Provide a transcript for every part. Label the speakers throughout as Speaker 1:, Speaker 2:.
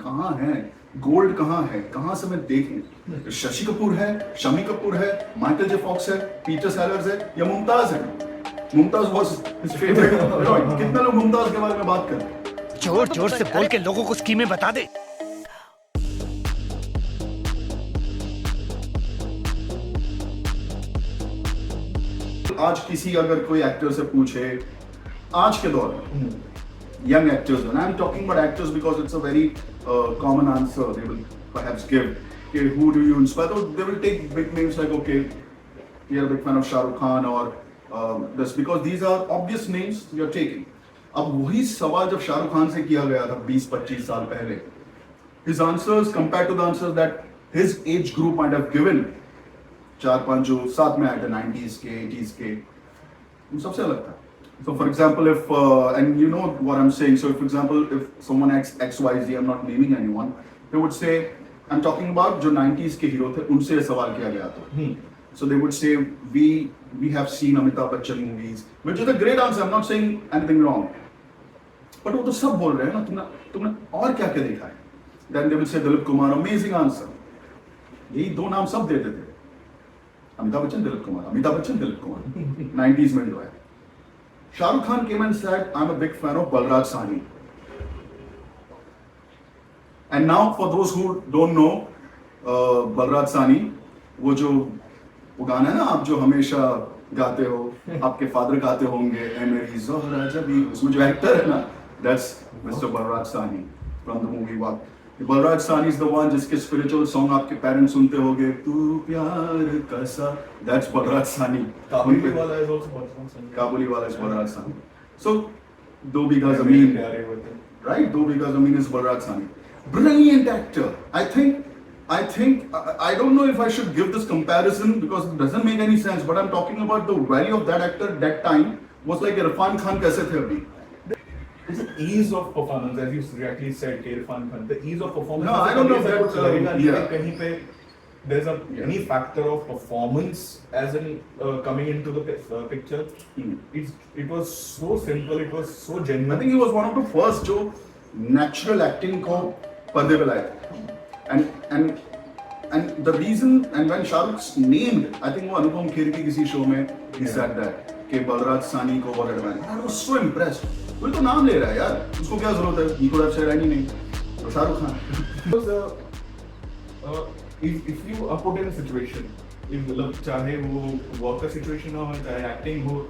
Speaker 1: कहाँ है, गोल्ड कहाँ है, कहाँ से मैं देखें? शशि कपूर है, शमी कपूर है, माइकल जे फॉक्स है, पीटर सेलर्स है या मुमताज है? Mumtaz was his favourite heroine. कितने लोग मुमताज के बारे में बात करते हैं?
Speaker 2: जोर जोर से बोल के लोगों को स्कीमें बता दे।
Speaker 1: आज किसी अगर कोई एक्टर से पूछे आज के दौर में young actors, and I'm talking about actors because it's a very common answer they will perhaps give. Okay, who do you inspire? So they will take big names like, okay, you're a big fan of Shah Rukh Khan or this, because these are obvious names you're taking. अब वही सवाल जब शाहरुख खान से किया गया था 20-25 साल पहले, his answers compared to the answers that his age group might have given, 4-5 जो साथ में आए थे 90s के 80s के, उन सबसे अलग था. So for example, if and you know what I'm saying. So, for example, if someone asks XYZ, I'm not naming anyone, they would say, I'm talking about जो 90s के हीरो थे, उनसे सवाल किया गया था. So they would say, we have seen Amitabh Bachchan movies, which is a great answer. I'm not saying anything wrong. But वो तो सब बोल रहे हैं ना, तुमने और क्या क्या देखा है? Then they will say Dilip Kumar, amazing answer. यही दो नाम सब देते थे. अमिताभ बच्चन, दिलीप कुमार, अमिताभ बच्चन, दिलीप कुमार. 90s में जो है. Shah Rukh Khan came and said, I'm a big fan of Balraj Sahni. And now, for those who don't know, Balraj Sahni, वो गाना है ना, आप जो हमेशा गाते हो, आपके फादर गाते होंगे, ए मेरी ज़ोहरा जबी, उसमें जो एक्टर है ना, that's Mr. Balraj Sahni from the movie Waqt. Balraj Sahni is the one जिसके spiritual song आपके parents सुनते होंगे, तू प्यार कैसा, that's Balraj Sahni.
Speaker 3: काबुली वाला is also Balraj Sahni.
Speaker 1: Kabuli wala is Balraj Sahni. So, Do Biga Zameen, right? Do Biga Zameen is Balraj Sahni. Brilliant actor. I don't know if I should give this comparison because it doesn't make any sense, but I'm talking about the value of that actor at that time was like Irfan Khan kaise the abhi.
Speaker 3: It's the ease of performance, as you correctly said, Irfan Khan. The ease of performance.
Speaker 1: No, I don't know that. Yeah.
Speaker 3: कहीं पे there's any factor of performance as in coming into the picture. It was so simple. It was so genuine.
Speaker 1: I think he was one of the first जो natural acting को पर्दे पे लाए. And the reason, and when Shah Rukh's named, I think वो अनुपम खेर की किसी show में he said that कि बलराज सानी को बहुत advance. I was so impressed. वो तो नाम ले रहा है यार, उसको क्या जरूरत है? He could have said any name. तो Shahrukh Khan.
Speaker 3: Because if you are put in a situation, if मतलब चाहे वो work का situation हो, चाहे acting हो,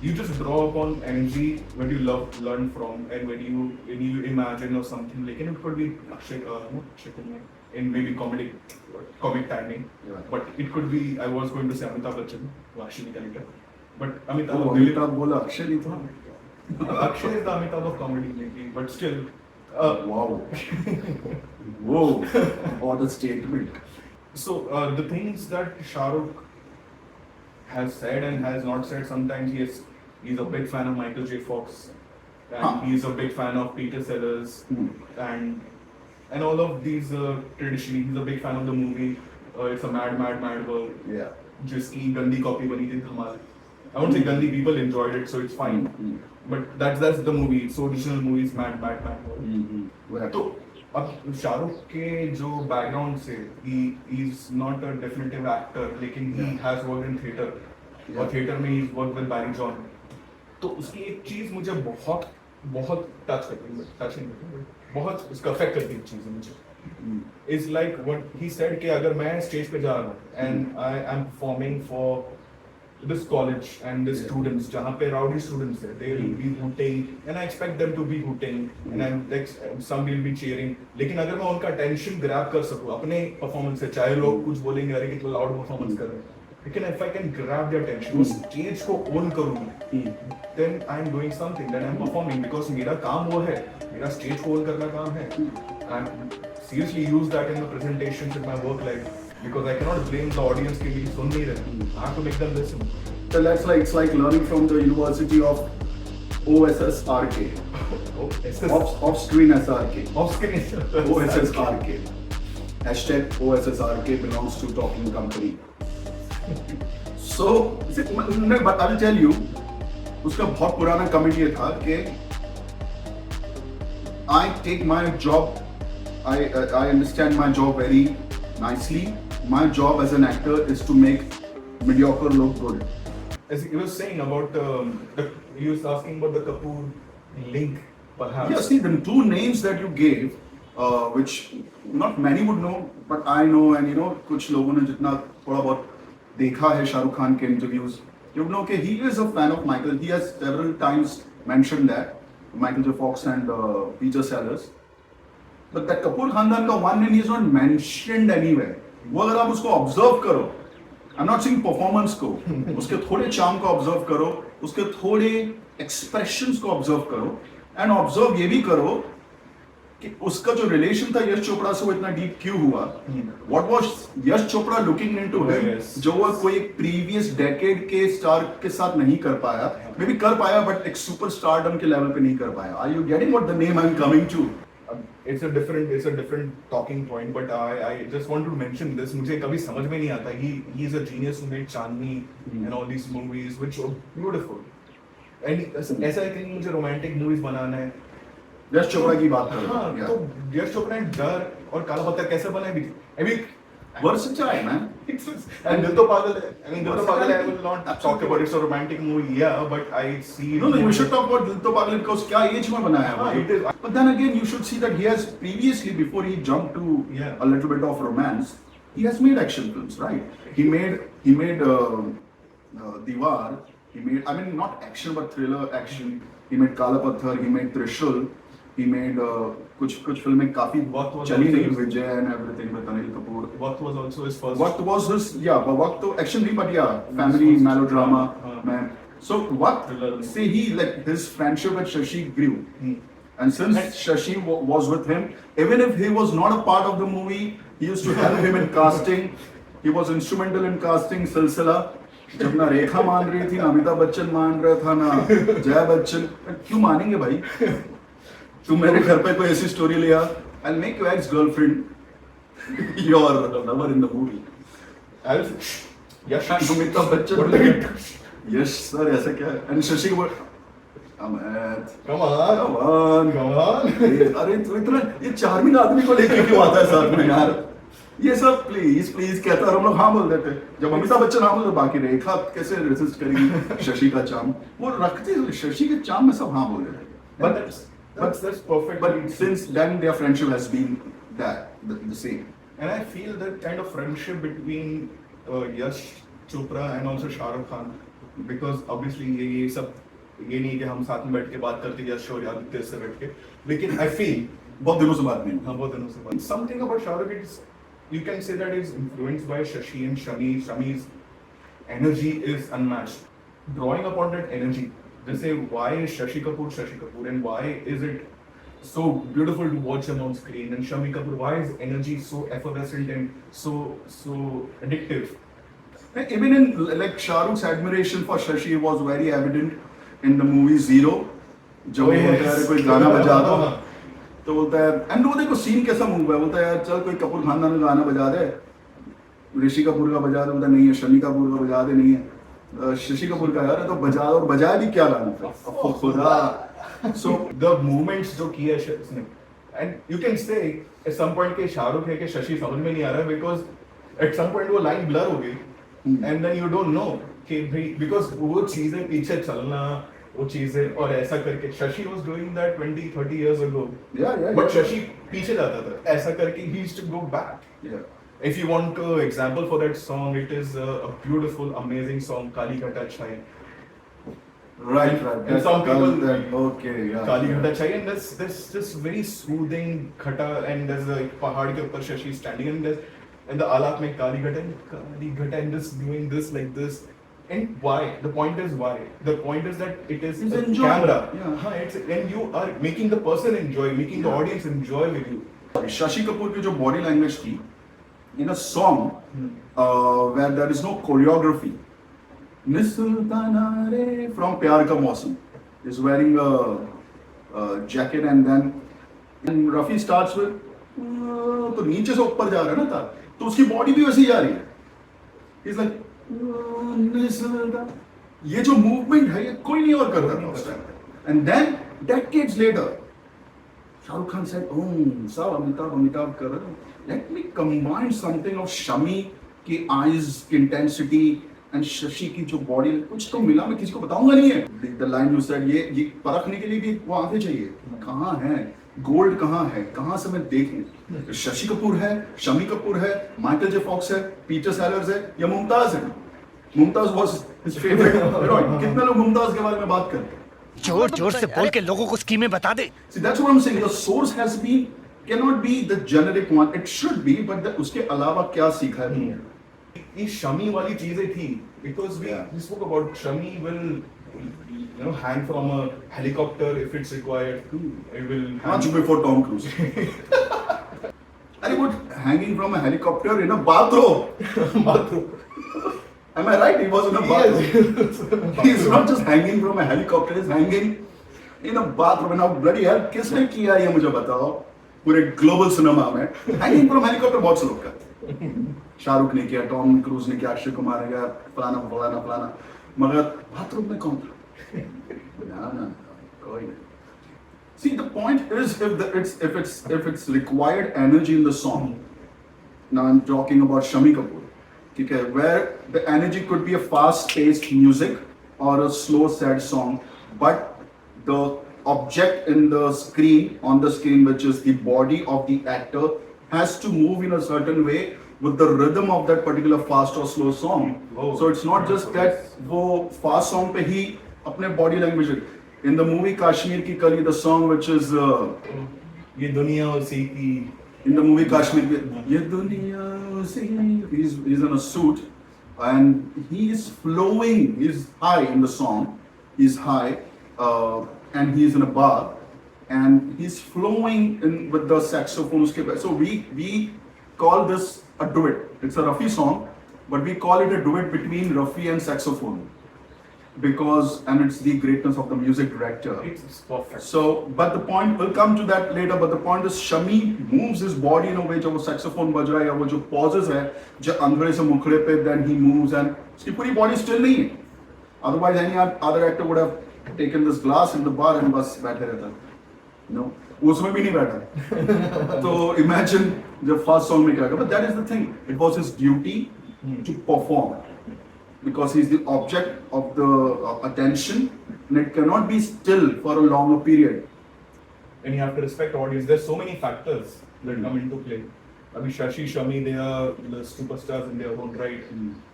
Speaker 3: you just draw upon energy when you learn from and when you imagine or something. Like it could be in maybe comic timing, but it could be, I was going to say Amitabh Bachchan, Akshay character, but
Speaker 1: Amitabh बोला अक्षय नहीं था.
Speaker 3: Akshay is the Amitabh of comedy making, but still.
Speaker 1: Wow. Whoa. What a statement.
Speaker 3: So the things that Shah Rukh has said and has not said, sometimes he's a big fan of Michael J. Fox, and he's a big fan of Peter Sellers, and all of these traditionally he's a big fan of the movie It's a Mad World.
Speaker 1: Yeah.
Speaker 3: जिसकी गंदी copy बनी थी धमाल. I won't say gandhi, people enjoyed it, so it's fine. But that's the movie. It's original movie is Mad World. तो अब शाहरुख के जो background से he is not a definitive actor, लेकिन he has worked in theatre. और theatre में he's worked with Barry John. तो उसकी एक चीज मुझे बहुत टच करती है, बहुत उसका अफेक्ट करती है चीज मुझे. Is like what he said कि अगर मैं स्टेज पे जा रहा हूँ and I am performing for this college and the students जहाँ पे rowdy students है, they will be hooting and I expect them to be hooting and I'm like some will be cheering. लेकिन अगर मैं उनका attention grab कर सकूँ अपने performance से, चाहे लोग कुछ बोलेंगे अरे कितना loud performance कर रहे हैं, लेकिन if I can grab their attention, उस stage को own करूँ, then I'm doing something, then I'm performing because मेरा काम वो है, मेरा stage को own करना काम है. I'm seriously use that in the presentations in my work life because I cannot blame the audience कि मेरी सुन नहीं रहे. I have to make them listen.
Speaker 1: So that's like, it's like learning from the University of OSSRK. Off-screen SRK.
Speaker 3: Off-screen
Speaker 1: OSSRK. Hashtag OSSRK belongs to Talking Company. So, but I will tell you, उसका बहुत पुराना comment ये था कि I take my job I understand my job very nicely. My job as an actor is to make mediocre look good.
Speaker 3: As he was saying about he was asking about the Kapoor link, perhaps.
Speaker 1: Yeah, see, the two names that you gave, which not many would know, but I know, and कुछ लोगों ने जितना थोड़ा बहुत देखा है शाहरुख खान के interviews, you would know okay, he is a fan of Michael. He has several times mentioned that Michael J. Fox and Peter Sellers. But that Kapoor Khandan का one name is not mentioned anywhere. वो अगर आप उसको observe करो, I'm not saying performance को, उसके थोड़े charm को observe करो, उसके थोड़े expressions को observe करो, and observe ये भी करो कि उसका जो relation था यश चोपड़ा से वो इतना deep क्यों हुआ? What was Yash Chopra looking into him?
Speaker 3: yes.
Speaker 1: जो वो कोई previous decade के star के साथ नहीं कर पाया, maybe कर पाया but एक superstardom के level पे नहीं कर पाया. Are you getting what the name I'm coming to?
Speaker 3: It's a different talking point, but I just want to mention this. मुझे कभी समझ में नहीं आता. He is a genius who made Chandni and all these movies which were beautiful. And ऐसा है कि मुझे romantic movies बनाना है.
Speaker 1: यश चोपड़ा की बात करो.
Speaker 3: हाँ,
Speaker 1: Yeah.
Speaker 3: तो यश चोपड़ा ने डर और काला पत्थर कैसे बनाए भी? I mean,
Speaker 1: Versatile, man.
Speaker 3: and Dil To Pagal. I mean, Dil To Pagal. I will not talk about it. It's a romantic movie, yeah, but I see.
Speaker 1: No, we should talk about Dil To Pagal because क्या age में बनाया है
Speaker 3: हाँ,
Speaker 1: वो?
Speaker 3: it is.
Speaker 1: But then again, you should see that he has previously, before he jumped to
Speaker 3: Yeah.
Speaker 1: a little bit of romance, he has made action films, right? He made Diwar. He made, I mean, not action but thriller action. He made Kala Patthar. He made Trishul. He made कुछ फिल्में काफी
Speaker 3: Waqt was
Speaker 1: चली
Speaker 3: also
Speaker 1: नहीं
Speaker 3: his-
Speaker 1: Vijay and everything with Anil Kapoor.
Speaker 3: Waqt was also his first.
Speaker 1: Waqt was his, yeah, but Waqt तो action नहीं, but yeah, family melodrama,
Speaker 3: हाँ.
Speaker 1: man. So Waqt,
Speaker 3: Thriller.
Speaker 1: say he like his friendship with Shashi grew,
Speaker 3: Hmm.
Speaker 1: and since Shashi was with him, even if he was not a part of the movie, he used to help him in casting. He was instrumental in casting Silsila. जब ना रेखा मान रही थी ना अमिताभ बच्चन मान रहा था ना जया बच्चन, क्यों मानेंगे भाई? तुम मेरे घर पे कोई ऐसी स्टोरी लिया, I'll make your ex-girlfriend your lover in the movie.
Speaker 3: Yash.
Speaker 1: Amitabh Bachchan
Speaker 3: What
Speaker 1: बोले,
Speaker 3: did he
Speaker 1: यस सर ऐसा क्या है? And Shashi Kapoor, Amit,
Speaker 3: Come on.
Speaker 1: come on.
Speaker 3: Come on.
Speaker 1: अरे तू इतना ये चार्मिंग आदमी को लेके क्यों आता है साथ में यार? ये सब प्लीज कहता है, हम लोग हाँ बोल देते. जब अमिताभ बच्चन हाँ बोलते बाकी रेखा कैसे रेसिस्ट करेगी शशि का चार्म? वो रखते शशि के चार्म में सब हाँ बोल देते.
Speaker 3: But that's perfect.
Speaker 1: But since then their friendship has been the same.
Speaker 3: And I feel that kind of friendship between Yash Chopra and also Shah Rukh Khan, because obviously ये सब ये नहीं कि हम साथ में बैठ के बात करते यश और आदित्य से बैठ के, लेकिन I feel
Speaker 1: बहुत दिनों से बात नहीं हुई.
Speaker 3: हाँ बहुत दिनों से बात. Something about Shah Rukh is you can say that is influenced by Shashi and Shami. Shami's energy is unmatched. Drawing upon that energy, they say why is Shashi Kapoor and why is it so beautiful to watch him on screen, and Shami Kapoor, why is energy so effervescent and so addictive?
Speaker 1: Even in like Shah Rukh's admiration for Shashi was very evident in the movie Zero. जब वो बोलता है अरे कोई गाना बजा दो, तो बोलता है एंड वो देखो सीन कैसा मूव है, बोलता है यार चल कोई कपूर खानदान का गाना बजा दे, ऋषि कपूर का बजा दे, बोलता नहीं है शमी कपूर का बजा दे, नहीं है शशि कपूर का, यार तो बजा और बजाया भी क्या गाना था खुदा.
Speaker 3: So the movements जो किया इसने, and you can say at some point के शाहरुख है कि शशि समझ में नहीं आ रहा है, because at some point वो line blur हो गई, and then you don't know कि भाई because वो चीजें पीछे चलना, वो चीजें और ऐसा करके Shashi was doing that 20-30 years ago. But Shashi पीछे जाता था, ऐसा करके he used to go back. If you want an example for that song, it is a beautiful, amazing song, Kali Ghata Chai.
Speaker 1: Right.
Speaker 3: And some people
Speaker 1: okay, yeah.
Speaker 3: Kali Ghata Chai, and there's this very soothing ghata, and there's a pahad ke upar Shashi standing, and the alap mein Kali Ghata and just doing this like this. And why? The point is why? The point is that it is
Speaker 1: It's
Speaker 3: a
Speaker 1: enjoyable.
Speaker 3: camera.
Speaker 1: Yeah.
Speaker 3: And you are making the person enjoy, making the audience enjoy with you.
Speaker 1: Shashi Kapoor की जो body language थी in a song where there is no choreography. Nissultanare from Pyar Ka Mausam is wearing a jacket, and then Rafi starts with तो नीचे से ऊपर जा रहा है ना था, तो उसकी बॉडी भी वैसी जा रही है. He's like Nissultan. ये जो मूवमेंट है ये कोई नहीं और करता था उस time. And then decades later Shahrukh Khan said, "Oh, so Amitabh kar rahe ho. Let me combine something of Shami की eyes की intensity and शशि की जो body, कुछ तो मिला, मैं किसी को बताऊंगा नहीं है." The line you said, ये परखने के लिए भी वो आंखें चाहिए, कहाँ है गोल्ड, कहाँ है, कहाँ से मैं देखूं? शशि कपूर है, शमी कपूर है, माइकल जे फॉक्स है, पीटर सेलर्स है, या मुमताज है? Mumtaz was his favorite heroine. कितने लोग मुमताज के बारे में बात करते हैं?
Speaker 2: जोर जोर से बोल के लोगों को स्कीमें बता दे।
Speaker 1: See, that's what I'm saying. The source has been, cannot be the generic one. It should be, but उसके अलावा क्या सीखा है तुमने?
Speaker 3: ये शमी वाली चीजें थी, because we spoke about Shami will hang from a helicopter if it's required. It will
Speaker 1: Much before Tom Cruise. अरे what, hanging from a helicopter in a bathroom? Am I right? He was in a bathroom. He's not just hanging from a helicopter. He's hanging in a bathroom. Now bloody hell, किसने किया ये मुझे बताओ? पूरे global cinema में hanging from helicopter बहुत से लोग करते हैं। शाहरुख ने किया, टॉम क्रूज ने किया, अक्षय कुमार ने किया, फलाना, मगर बाथरूम में कौन था? ना, कोई नहीं। See, the point is, if it's required energy in the song. Now I'm talking about Shami Kapoor. Okay, where the energy could be a fast-paced music or a slow, sad song, but the object in the screen, on the screen, which is the body of the actor, has to move in a certain way with the rhythm of that particular fast or slow song.
Speaker 3: Oh.
Speaker 1: So it's not just that वो fast song पे ही अपने body language. In the movie Kashmir Ki Kali, the song which is
Speaker 3: ये दुनिया उसी की,
Speaker 1: in the movie Kashmir, ये दुनिया उसी, he's in a suit and he is flowing. He's high in the song. He's high and he's in a bar and he's flowing in with the saxophone. So we call this a duet. It's a Rafi song, but we call it a duet between Rafi and saxophone and it's the greatness of the music director.
Speaker 3: it's perfect.
Speaker 1: So, but the point, we'll come to that later, but the point is Shami moves his body in a way, जो वो saxophone बज रहा है या वो जो pauses है, जो अंगड़े से मुखड़े पे, then he moves and उसकी पूरी body still नहीं है. Otherwise, any other actor would have taken this glass in the bar and बस बैठे रहता. No, उसमें भी नहीं बैठा. तो imagine जब first song में क्या होगा, but that is the thing. It was his duty to perform. Because he's the object of the attention and it cannot be still for a longer period.
Speaker 3: And you have to respect audience. There's so many factors that come into play. Abhi Shashi, Shami, they are the superstars in their own right.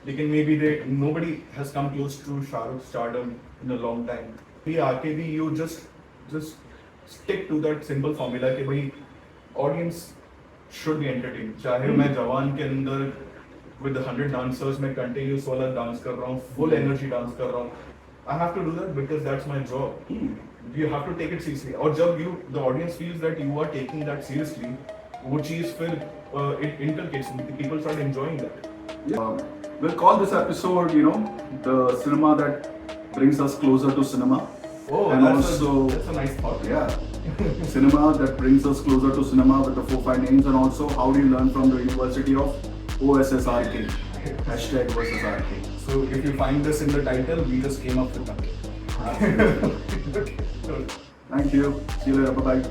Speaker 3: Lekin maybe nobody has come close to Shahrukh's stardom in a long time. Bhi aake bhi you just stick to that simple formula कि भाई audience should be entertained. चाहे मैं जवान के अंदर with the 100 dancers मैं continuous वाला dance कर रहा हूँ, full energy dance कर रहा हूँ. I have to do that because that's my job. You have to take it seriously. और जब the audience feels that you are taking that seriously, वो चीज़ फिर it inculcates. People start enjoying that.
Speaker 1: We'll call this episode, the cinema that brings us closer to cinema.
Speaker 3: Oh,
Speaker 1: and
Speaker 3: that's
Speaker 1: also
Speaker 3: a nice thought.
Speaker 1: yeah, cinema that brings us closer to cinema with the 4-5 names, and also how do you learn from the University of OSSRK. Hashtag OSSRK.
Speaker 3: So if you find this in the title, we just came up with that.
Speaker 1: Thank you. See you later. Bye bye.